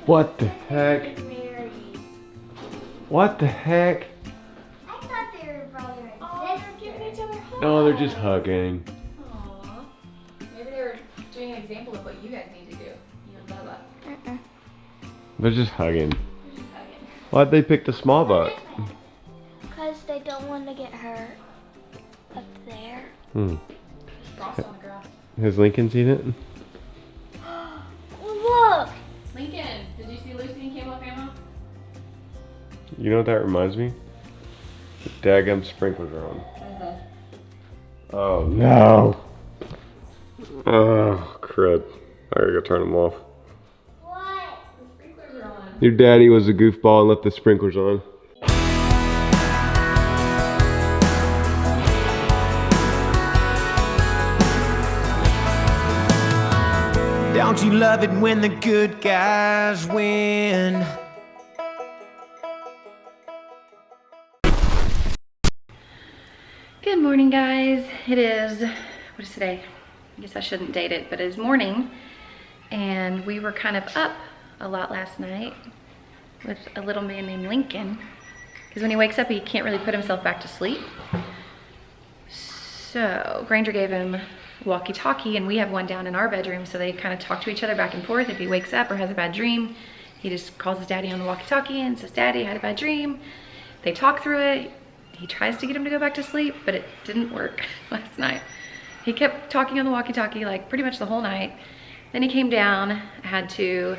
What the heck? What the heck? I thought they were brother and sister. Giving each other hugs. No, they're just hugging. Aww. Maybe they were doing an example of what you guys need to do. You and Bubba. They're just hugging. They're just hugging. Why'd they pick the small butt? Because they don't want to get hurt up there. Frost on the ground. Has Lincoln seen it? Look! Lincoln, did you see Lucy and Campbell Grandma? You know what that reminds me? The daggum sprinklers are on. Oh no! Oh crud! I gotta go turn them off. What? The sprinklers are on. Your daddy was a goofball and left the sprinklers on. Don't you love it when the good guys win? Good morning, guys. It is, what is today? I guess I shouldn't date it, but it is morning. And we were kind of up a lot last night with a little man named Lincoln. Because when he wakes up, he can't really put himself back to sleep. So Granger gave him a walkie-talkie, and we have one down in our bedroom, so they kind of talk to each other back and forth. If he wakes up or has a bad dream, he just calls his daddy on the walkie-talkie and says, "Daddy, I had a bad dream." They talk through it. He tries to get him to go back to sleep, but it didn't work last night. He kept talking on the walkie-talkie like pretty much the whole night. Then he came down. I had to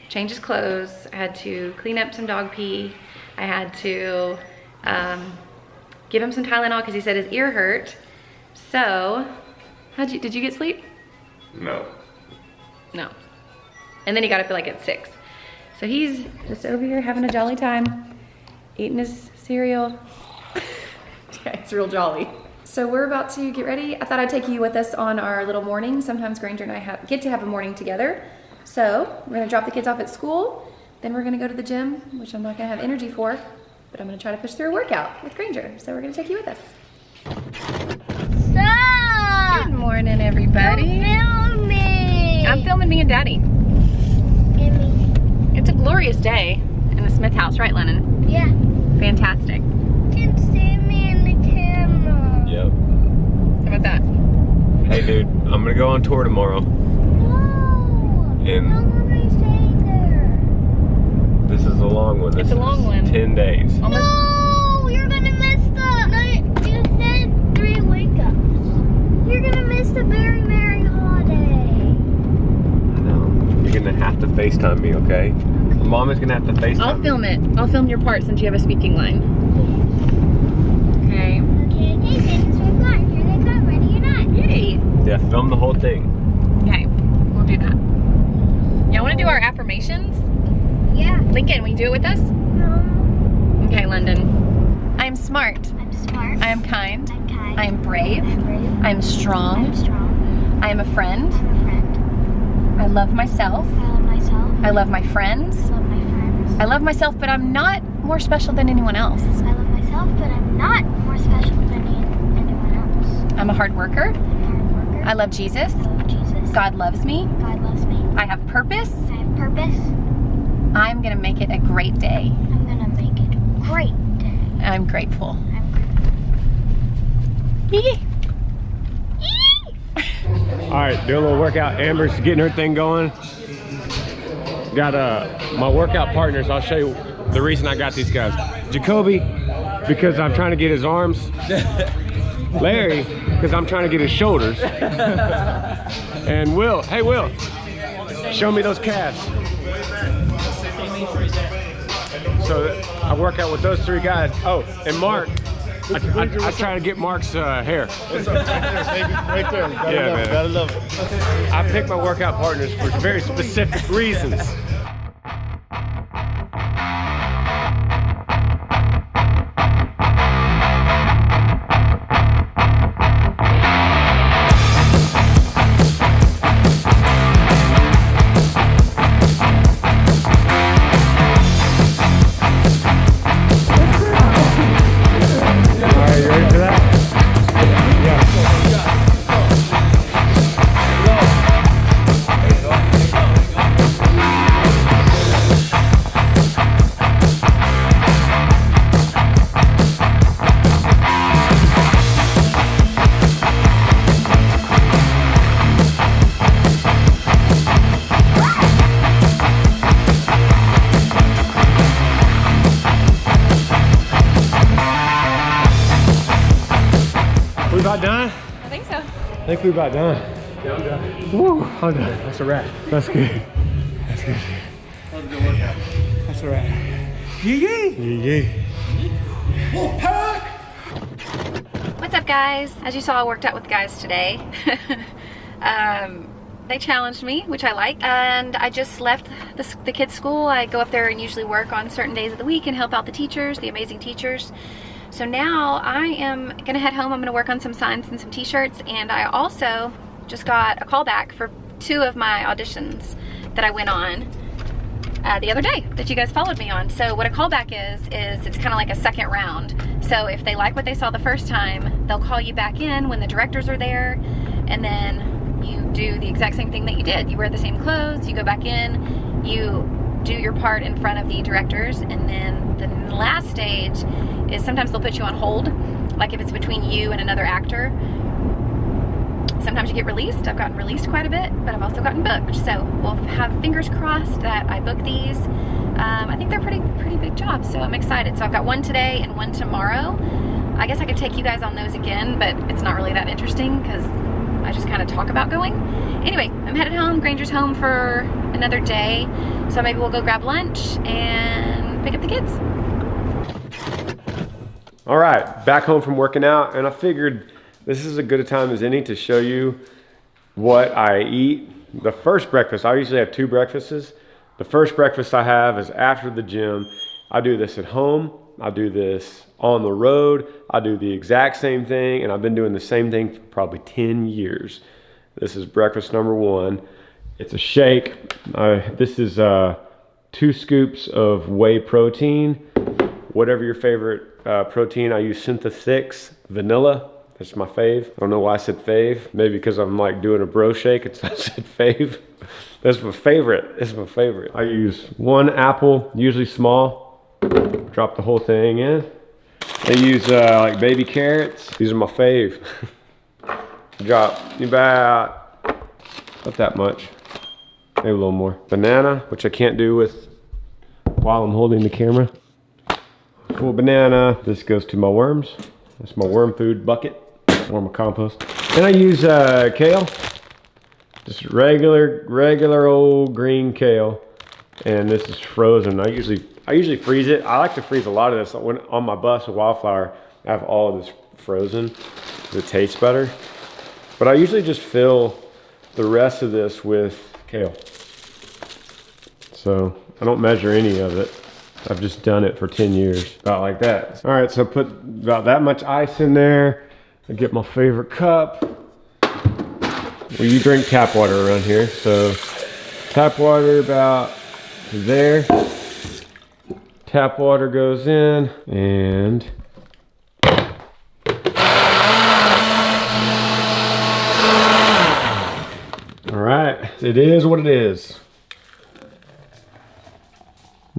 change his clothes. I had to clean up some dog pee. I had to give him some Tylenol because he said his ear hurt. So, did you get sleep? No. No. And then he got up like at 6. So he's just over here having a jolly time, eating his cereal. Yeah, it's real jolly. So we're about to get ready. I thought I'd take you with us on our little morning. Sometimes Granger and I get to have a morning together. So we're gonna drop the kids off at school. Then we're gonna go to the gym, which I'm not gonna have energy for, but I'm gonna try to push through a workout with Granger. So we're gonna take you with us. Stop! Good morning, everybody. Don't film me! I'm filming me and Daddy. Give me. It's a glorious day in the Smith house, right, Lennon? Yeah. Fantastic. You can see me in the camera. Yep. How about that? Hey dude, I'm gonna go on tour tomorrow. No! And How long are you staying there? this is a long one. It's a long one. 10 days. Almost. No! You're gonna miss the... You said 3 wake-ups. You're gonna miss the very merry holiday. No. You're gonna have to FaceTime me, okay? Mom is gonna have to FaceTime I'll me. film it. I'll film your part since you have a speaking line. Okay. Okay, James, we've got. Here they come. Ready or not? Yay. Yeah, film the whole thing. Okay, we'll do that. Y'all want to do our affirmations? Yeah. Lincoln, will you do it with us? No. Okay, London. I am smart. I'm smart. I am kind. I'm kind. I am brave. I'm brave. I am strong. I'm strong. I am a friend. I'm a friend. I love myself. I love myself. I love my friends. I love my friends. I love myself, but I'm not more special than anyone else. I love myself, but I'm not more special than anyone else. I'm a hard worker. I'm a hard worker. I love Jesus. I love Jesus. God loves me. God loves me. I have purpose. I have purpose. I'm gonna make it a great day. I'm gonna make it a great day. I'm grateful. I'm grateful. Yee. All right, doing a little workout. Amber's getting her thing going. Got my workout partners. I'll show you the reason I got these guys. Jacoby, because I'm trying to get his arms. Larry, because I'm trying to get his shoulders. And Will, hey Will, show me those calves. So I work out with those 3 guys. Oh, and Mark. I try to get Mark's hair. What's up? Right there. Gotta Yeah, love man. it. Gotta love it. I pick my workout partners for very specific reasons. about done? I think so. I think we're about done. Yeah, I'm done. Woo, I'm done. That's a wrap. That's good. That's good. That was a good workout. That's a wrap. Yee yee. What's up, guys? As you saw, I worked out with the guys today. They challenged me, which I like, and I just left the kids' school. I go up there and usually work on certain days of the week and help out the teachers, the amazing teachers. So now I am gonna head home. I'm gonna work on some signs and some t-shirts, and I also just got a call back for 2 of my auditions that I went on the other day that you guys followed me on. So what a callback is it's kind of like a second round. So if they like what they saw the first time, they'll call you back in when the directors are there, and then you do the exact same thing that you did. You wear the same clothes, you go back in, you do your part in front of the directors, and then the last stage is sometimes they'll put you on hold, like if it's between you and another actor. Sometimes you get released. I've gotten released quite a bit, but I've also gotten booked. So we'll have fingers crossed that I book these. I think they're pretty big jobs, so I'm excited. So I've got 1 today and 1 tomorrow. I guess I could take you guys on those again, but it's not really that interesting because I just kind of talk about going. Anyway, I'm headed home. Granger's home for another day, so maybe we'll go grab lunch and pick up the kids. All right, back home from working out, and I figured this is as good a time as any to show you what I eat. The first breakfast, I usually have 2 breakfasts. The first breakfast I have is after the gym. I do this at home. I do this on the road. I do the exact same thing, and I've been doing the same thing for probably 10 years. This is breakfast number 1. It's a shake. This is 2 scoops of whey protein. Whatever your favorite protein, I use Synthesix vanilla. That's my fave. I don't know why I said fave. Maybe because I'm like doing a bro shake. I said fave. That's my favorite. It's my favorite. I use 1 apple, usually small. Drop the whole thing in. I use like baby carrots. These are my fave. Drop about, not that much. Maybe a little more. Banana, which I can't do with while I'm holding the camera. Cool banana. This goes to my worms. That's my worm food bucket. Form of compost. And I use kale. Just regular old green kale. And this is frozen. I usually freeze it. I like to freeze a lot of this. When on my bus with Wildflower, I have all of this frozen. It tastes better. But I usually just fill the rest of this with kale. So I don't measure any of it. I've just done it for 10 years, about like that. All right, so put about that much ice in there. I get my favorite cup. Well, you drink tap water around here, so tap water about there. Tap water goes in, and all right, it is what it is.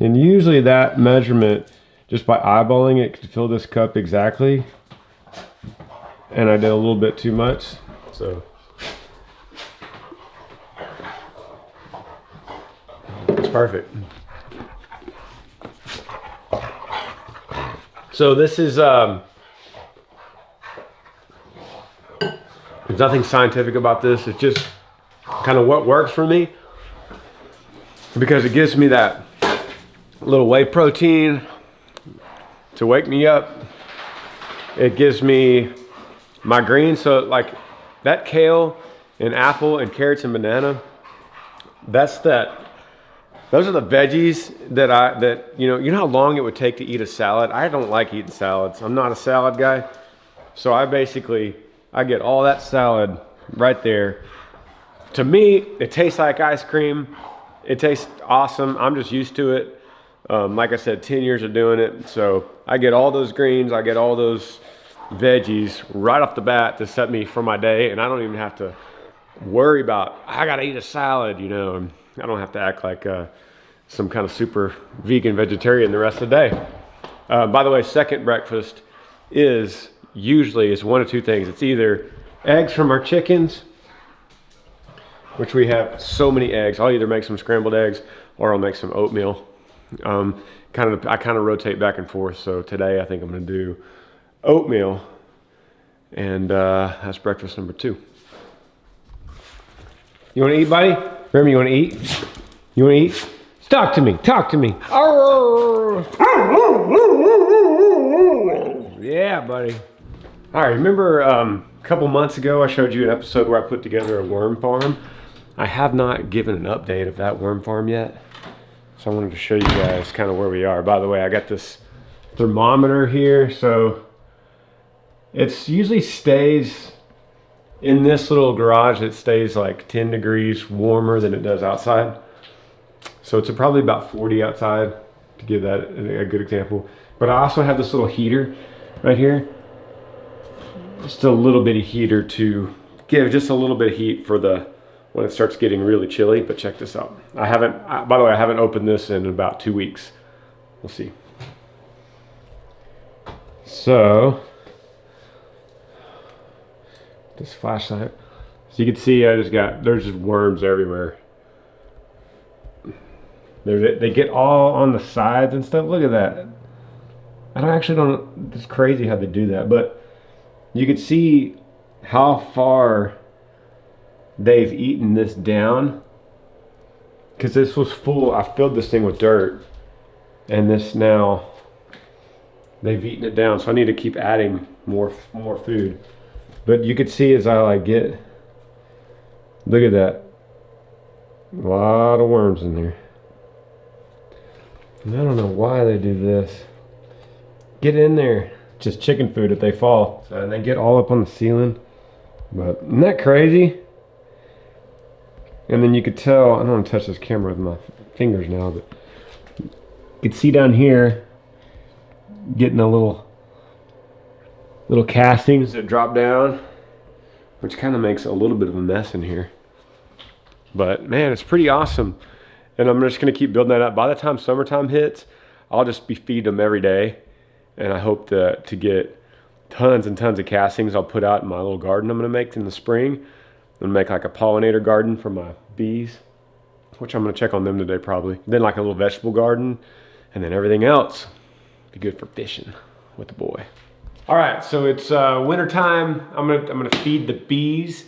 And usually that measurement, just by eyeballing it, could fill this cup exactly. And I did a little bit too much, so. It's perfect. So this is, there's nothing scientific about this. It's just kind of what works for me, because it gives me that little whey protein to wake me up. It gives me my greens. So like that kale and apple and carrots and banana, those are the veggies that you know how long it would take to eat a salad. I don't like eating salads. I'm not a salad guy. So I get all that salad right there. To me, it tastes like ice cream. It tastes awesome. I'm just used to it. Like I said, 10 years of doing it. So I get all those greens, I get all those veggies right off the bat to set me for my day. And I don't even have to worry about, I gotta eat a salad, you know. I don't have to act like some kind of super vegan vegetarian the rest of the day. By the way, second breakfast is usually 1 of 2 things. It's either eggs from our chickens, which we have so many eggs. I'll either make some scrambled eggs or I'll make some oatmeal. I kind of rotate back and forth. So today I think I'm gonna do oatmeal. And that's breakfast number 2. You wanna eat, buddy? Remy, you wanna eat? You wanna eat? Talk to me, talk to me. Yeah, buddy. All right, remember a couple months ago I showed you an episode where I put together a worm farm? I have not given an update of that worm farm yet. So I wanted to show you guys kind of where we are. By the way, I got this thermometer here. So it usually stays in this little garage. It stays like 10 degrees warmer than it does outside. So it's probably about 40 outside, to give that a good example. But I also have this little heater right here. Just a little bitty heater to give just a little bit of heat for when it starts getting really chilly. But check this out. By the way, I haven't opened this in about 2 weeks. We'll see. So, this flashlight. So you can see there's just worms everywhere. They get all on the sides and stuff. Look at that. It's crazy how they do that, but you can see how far they've eaten this down, because this was full. I filled this thing with dirt, and this now they've eaten it down. So I need to keep adding more food. But you can see as I look at that, a lot of worms in there. And I don't know why they do this. Get in there. Just chicken food if they fall. So, and they get all up on the ceiling. But isn't that crazy? And then you could tell, I don't want to touch this camera with my fingers now, but you could see down here getting the little castings that drop down, which kind of makes a little bit of a mess in here. But man, it's pretty awesome. And I'm just gonna keep building that up. By the time summertime hits, I'll just be feeding them every day. And I hope to get tons and tons of castings I'll put out in my little garden I'm gonna make in the spring. I'm gonna make like a pollinator garden for my bees, which I'm gonna check on them today probably. Then like a little vegetable garden, and then everything else be good for fishing with the boy. All right, so it's winter time. I'm gonna feed the bees,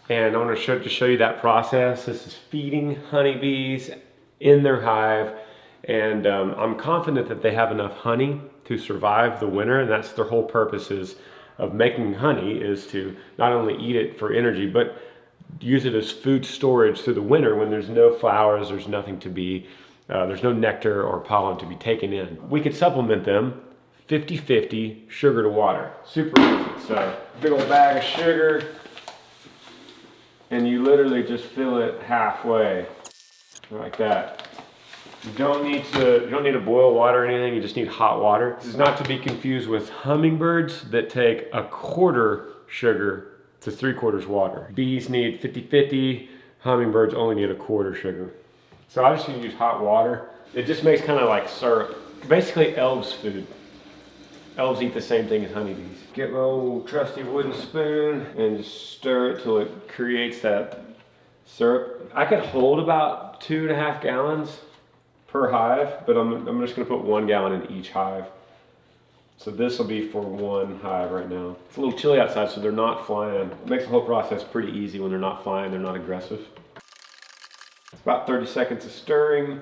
and I'm gonna show you that process. This is feeding honeybees in their hive, and I'm confident that they have enough honey to survive the winter, and that's their whole purpose of making honey, is to not only eat it for energy, but use it as food storage through the winter when there's no flowers, there's nothing to be, there's no nectar or pollen to be taken in. We could supplement them 50-50 sugar to water. Super easy. So big old bag of sugar, and you literally just fill it halfway like that. You don't need to boil water or anything. You just need hot water. This is not to be confused with hummingbirds that take 1/4 sugar to 3/4 water. Bees need 50-50. Hummingbirds only need 1/4 sugar. So I just use hot water. It just makes kind of like syrup. Basically elves food. Elves eat the same thing as honeybees. Get my old trusty wooden spoon and just stir it till it creates that syrup. I could hold about 2.5 gallons per hive, but I'm just gonna put 1 gallon in each hive. So this will be for 1 hive right now. It's a little chilly outside, so they're not flying. It makes the whole process pretty easy when they're not flying, they're not aggressive. It's about 30 seconds of stirring.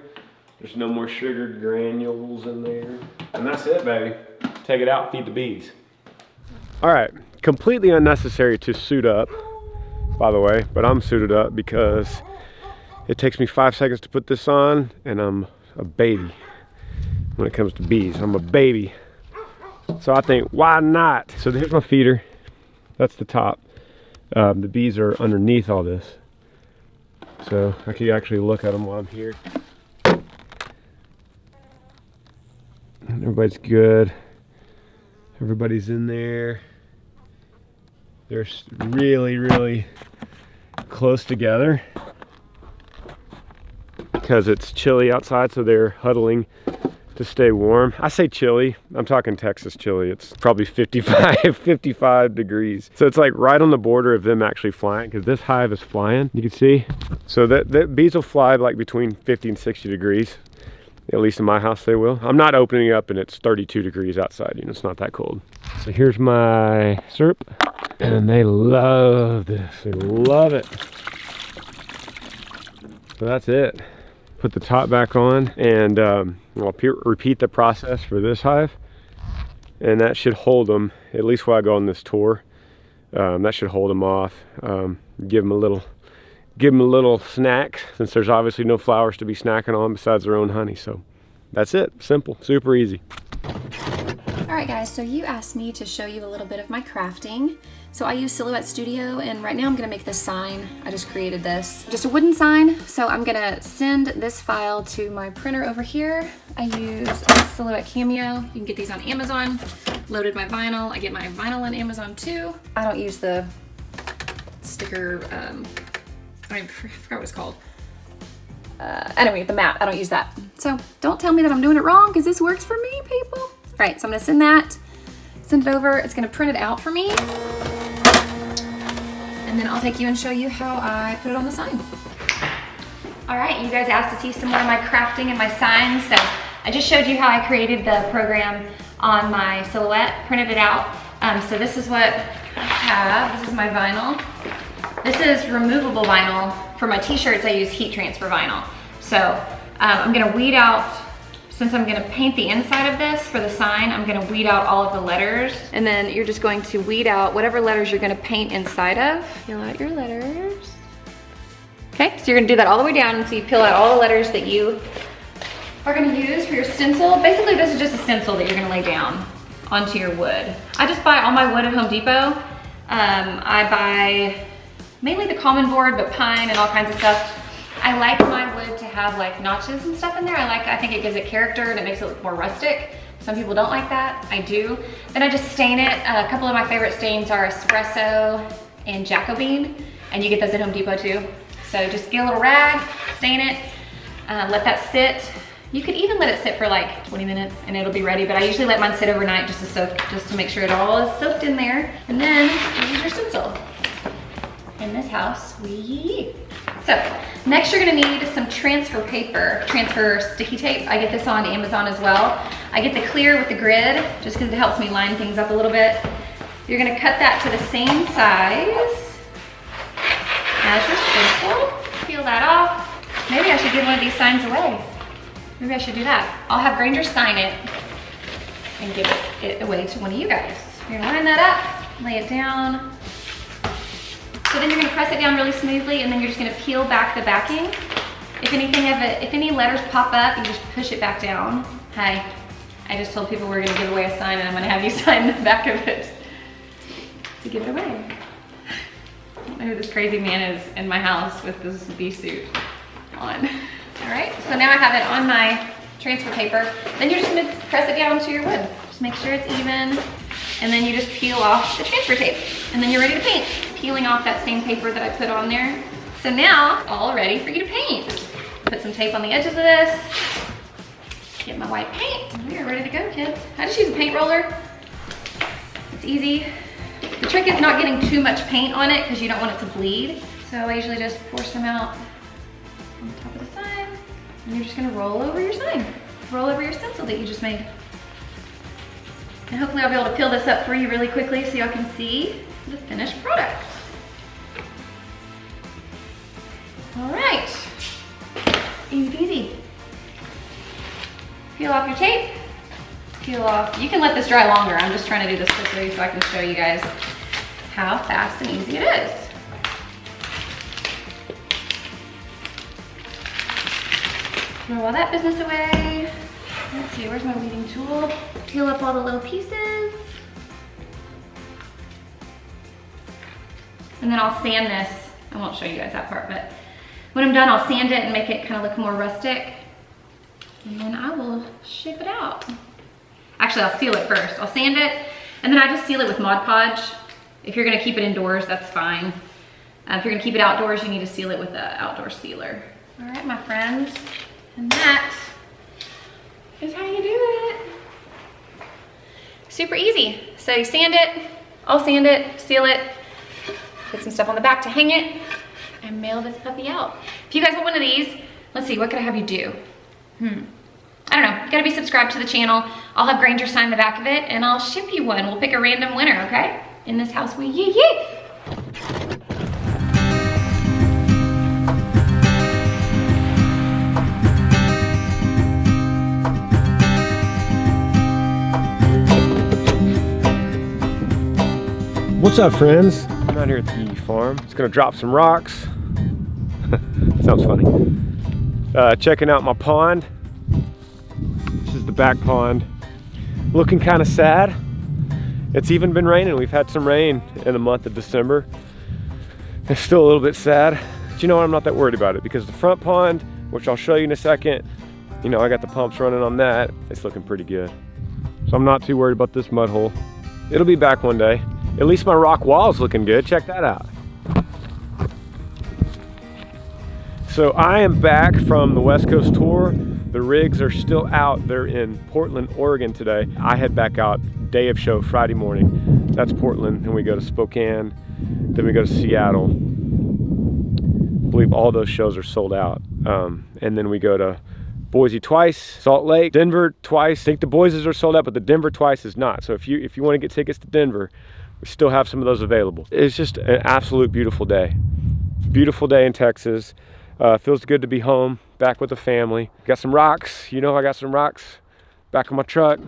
There's no more sugar granules in there. And that's it, baby. Take it out, feed the bees. All right, completely unnecessary to suit up, by the way, but I'm suited up because it takes me 5 seconds to put this on, and I'm a baby when it comes to bees. I'm a baby. So I think, why not? So here's my feeder. That's the top. The bees are underneath all this. So I can actually look at them while I'm here. Everybody's good. Everybody's in there. They're really, really close together because it's chilly outside, so they're huddling to stay warm. I say chilly, I'm talking Texas chilly. It's probably 55 degrees. So it's like right on the border of them actually flying, because this hive is flying, you can see. So that bees will fly like between 50 and 60 degrees. At least in my house they will. I'm not opening it up and it's 32 degrees outside, you know, it's not that cold. So here's my syrup, and they love this. They love it. So that's it. Put the top back on, and I'll repeat the process for this hive, and that should hold them, at least while I go on this tour. That should hold them off. Give them a little snack, since there's obviously no flowers to be snacking on besides their own honey. So that's it. Simple, super easy. All right guys, so you asked me to show you a little bit of my crafting. So I use Silhouette Studio, and right now I'm gonna make this sign. I just created this, just a wooden sign. So I'm gonna send this file to my printer over here. I use Silhouette Cameo. You can get these on Amazon. Loaded my vinyl. I get my vinyl on Amazon too. I don't use the sticker, I forgot what it's called. Anyway, the mat, I don't use that. So don't tell me that I'm doing it wrong, because this works for me, people. All right, so I'm gonna send it over. It's gonna print it out for me. And then I'll take you and show you how I put it on the sign. All right, you guys asked to see some more of my crafting and my signs. So I just showed you how I created the program on my Silhouette, printed it out. So this is what I have. This is my vinyl. This is removable vinyl. For my t-shirts, I use heat transfer vinyl. So I'm gonna weed out, since I'm gonna paint the inside of this for the sign, I'm gonna weed out all of the letters. And then you're just going to weed out whatever letters you're gonna paint inside of. Peel out your letters. Okay, so you're gonna do that all the way down until you peel out all the letters that you are gonna use for your stencil. Basically, this is just a stencil that you're gonna lay down onto your wood. I just buy all my wood at Home Depot. I buy mainly the common board, but pine and all kinds of stuff. I like my wood to have like notches and stuff in there. I think it gives it character and it makes it look more rustic. Some people don't like that, I do. Then I just stain it. A couple of my favorite stains are espresso and Jacobine, and you get those at Home Depot too. So just get a little rag, stain it, let that sit. You could even let it sit for like 20 minutes and it'll be ready, but I usually let mine sit overnight just to soak, just to make sure it all is soaked in there. And then you use your stencil. In this house, So next you're gonna need some transfer paper, transfer sticky tape. I get this on Amazon as well. I get the clear with the grid, just because it helps me line things up a little bit. You're gonna cut that to the same size as your stencil. Peel that off. Maybe I should give one of these signs away. Maybe I should do that. I'll have Granger sign it and give it away to one of you guys. You're gonna line that up, lay it down. So then you're gonna press it down really smoothly, and then you're just gonna peel back the backing. If any letters pop up, you just push it back down. Hi, I just told people we're gonna give away a sign, and I'm gonna have you sign the back of it to give it away. I don't know who this crazy man is in my house with this bee suit on. All right, so now I have it on my transfer paper. Then you're just gonna press it down to your wood. Just make sure it's even, and then you just peel off the transfer tape, and then you're ready to paint. Peeling off that same paper that I put on there. So now, all ready for you to paint. Put some tape on the edges of this. Get my white paint. We are ready to go, kids. I just use a paint roller. It's easy. The trick is not getting too much paint on it because you don't want it to bleed. So I usually just pour some out on the top of the sign. And you're just gonna roll over your sign. Roll over your stencil that you just made. And hopefully I'll be able to peel this up for you really quickly so y'all can see the finished product. All right, easy peasy. Peel off your tape, peel off. You can let this dry longer. I'm just trying to do this quickly so I can show you guys how fast and easy it is. Throw all that business away. Let's see, where's my weeding tool? Peel up all the little pieces. And then I'll sand this. I won't show you guys that part, but when I'm done, I'll sand it and make it kind of look more rustic. And then I will ship it out. Actually, I'll seal it first. I'll sand it, and then I just seal it with Mod Podge. If you're gonna keep it indoors, that's fine. If you're gonna keep it outdoors, you need to seal it with an outdoor sealer. All right, my friends, and that is how you do it. Super easy. So you sand it, I'll sand it, seal it, put some stuff on the back to hang it, and mail this puppy out. If you guys want one of these, let's see, what could I have you do? I don't know, you gotta be subscribed to the channel. I'll have Granger sign the back of it and I'll ship you one. We'll pick a random winner, okay? In this house we yee. What's up, friends? I'm out here at the farm. Just gonna drop some rocks. Sounds funny. Checking out my pond. This is the back pond. Looking kind of sad. It's even been raining. We've had some rain in the month of December. It's still a little bit sad. But you know what? I'm not that worried about it because the front pond, which I'll show you in a second, you know, I got the pumps running on that. It's looking pretty good. So I'm not too worried about this mud hole. It'll be back one day. At least my rock wall's looking good. Check that out. So I am back from the West Coast tour. The rigs are still out. They're in Portland, Oregon today. I head back out day of show Friday morning. That's Portland, and we go to Spokane, then we go to Seattle. I believe all those shows are sold out. And then we go to Boise twice, Salt Lake, Denver twice. I think the Boise's are sold out, but the Denver twice is not. So if you want to get tickets to Denver, we still have some of those available. It's just an absolute beautiful day. Beautiful day in Texas. Feels good to be home, back with the family. Got some rocks, you know I got some rocks back in my truck.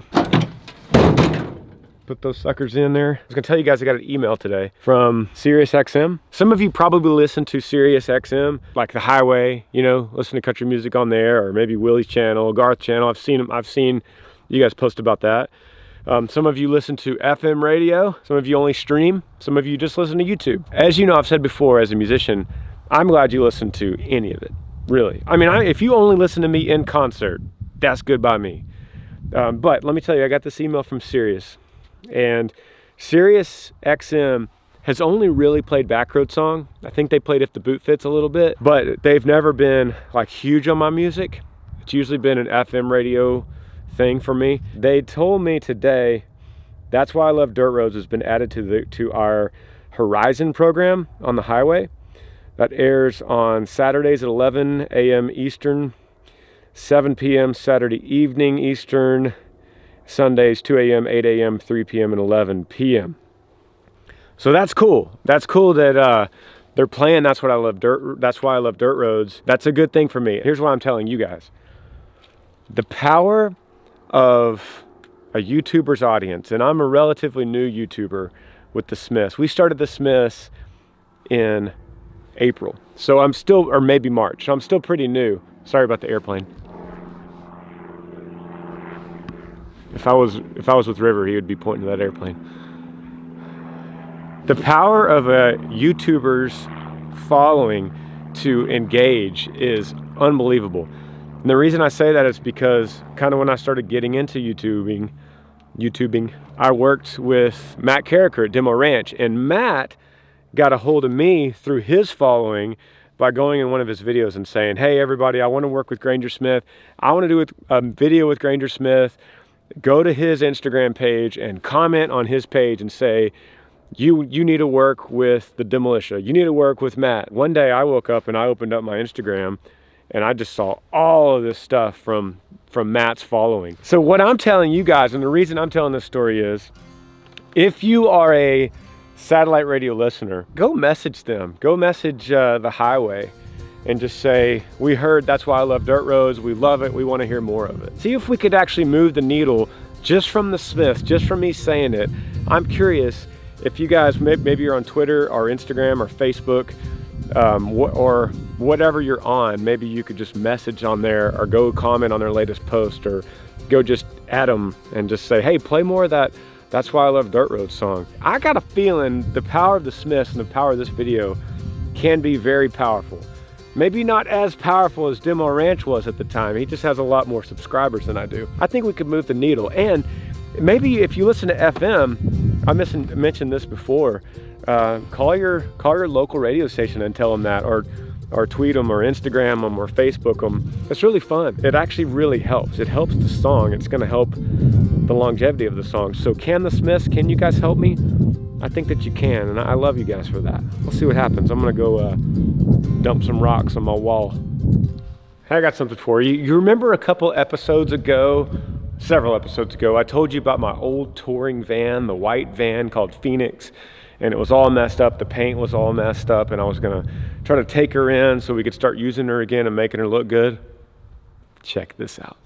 Put those suckers in there. I was gonna tell you guys I got an email today from SiriusXM. Some of you probably listen to SiriusXM, like the highway, you know, listen to country music on there, or maybe Willie's channel, Garth's channel. I've seen you guys post about that. Some of you listen to FM radio, some of you only stream, some of you just listen to YouTube. As you know, I've said before, as a musician, I'm glad you listen to any of it, really. I mean, if you only listen to me in concert, that's good by me. But let me tell you, I got this email from Sirius, and SiriusXM has only really played Backroad Song. I think they played If the Boot Fits a little bit, but they've never been like huge on my music. It's usually been an FM radio thing for me. They told me today, That's Why I Love Dirt Roads has been added to our Horizon program on the highway. That airs on Saturdays at 11 a.m. Eastern, 7 p.m. Saturday evening Eastern, Sundays 2 a.m., 8 a.m., 3 p.m., and 11 p.m. So that's cool. That's cool that they're playing That's Why I Love Dirt Roads. That's a good thing for me. Here's what I'm telling you guys. The power of a YouTuber's audience, and I'm a relatively new YouTuber with the Smiths. We started the Smiths in April, so I'm still, or maybe March, so I'm still pretty new. Sorry about the airplane. If I was with River, he would be pointing to that airplane. The power of a YouTuber's following to engage is unbelievable. And the reason I say that is because kind of when I started getting into YouTubing, I worked with Matt Carricker at Demo Ranch, and Matt got a hold of me through his following by going in one of his videos and saying, hey everybody, I want to work with Granger Smith. I want to do a video with Granger Smith. Go to his Instagram page and comment on his page and say, you need to work with the Demolitia. You need to work with Matt. One day I woke up and I opened up my Instagram and I just saw all of this stuff from Matt's following. So what I'm telling you guys, and the reason I'm telling this story is, if you are a satellite radio listener, go message them. Go message the highway and just say, we heard That's Why I Love Dirt Roads. We love it. We want to hear more of it. See if we could actually move the needle just from the Smiths, just from me saying it. I'm curious if you guys, maybe you're on Twitter or Instagram or Facebook, or whatever you're on, maybe you could just message on there or go comment on their latest post, or go just at them and just say, hey, play more of that That's Why I Love Dirt Road song. I got a feeling the power of the Smiths and the power of this video can be very powerful. Maybe not as powerful as Demo Ranch was at the time. He just has a lot more subscribers than I do. I think we could move the needle. And maybe if you listen to FM, I mentioned this before, call your local radio station and tell them that, or tweet them, or Instagram them, or Facebook them. It's really fun. It actually really helps. It helps the song. It's gonna help the longevity of the song. So can the Smiths, can you guys help me? I think that you can, and I love you guys for that. We'll see what happens. I'm gonna go dump some rocks on my wall. I got something for you. You remember a couple episodes ago, several episodes ago, I told you about my old touring van, the white van called Phoenix, and it was all messed up. The paint was all messed up, and I was gonna try to take her in so we could start using her again and making her look good. Check this out.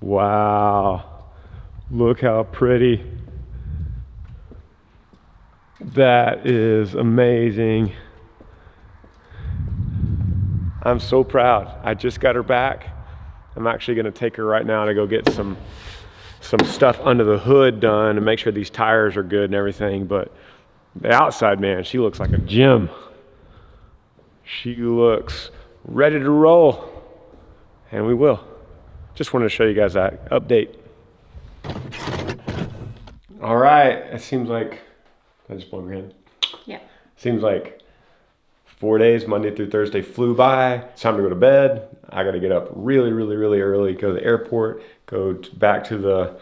Wow, look how pretty. That is amazing. I'm so proud. I just got her back. I'm actually gonna take her right now to go get some stuff under the hood done and make sure these tires are good and everything. But the outside, man, she looks like a gem. She looks ready to roll, and we will. Just wanted to show you guys that update. All right, it seems like, I just blow your hand. Yeah. Seems like 4 days, Monday through Thursday, flew by. It's time to go to bed. I got to get up really early, go to the airport, back to the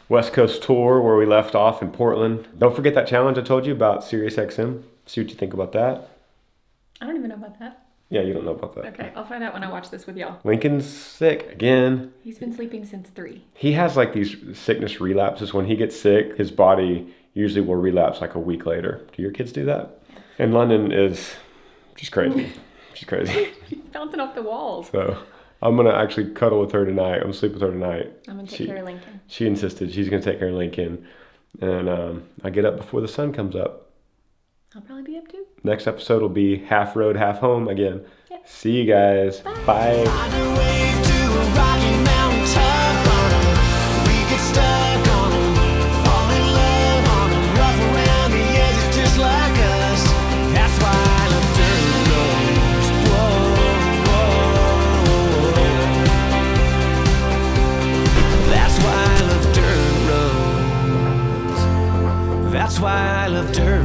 West Coast tour where we left off in Portland. Don't forget that challenge I told you about SiriusXM. See what you think about that. I don't even know about that. Yeah, you don't know about that. Okay, I'll find out when I watch this with y'all. Lincoln's sick again. He's been sleeping since 3. He has like these sickness relapses. When he gets sick, his body usually will relapse like a week later. Do your kids do that? And London is just crazy. She's crazy. Bouncing off the walls. So I'm gonna actually cuddle with her tonight. I'm gonna sleep with her tonight. I'm gonna take care of Lincoln. She insisted she's gonna take care of Lincoln. And I get up before the sun comes up. I'll probably be up too. Next episode will be half road, half home again. Yeah. See you guys. Bye. That's why I love dirt.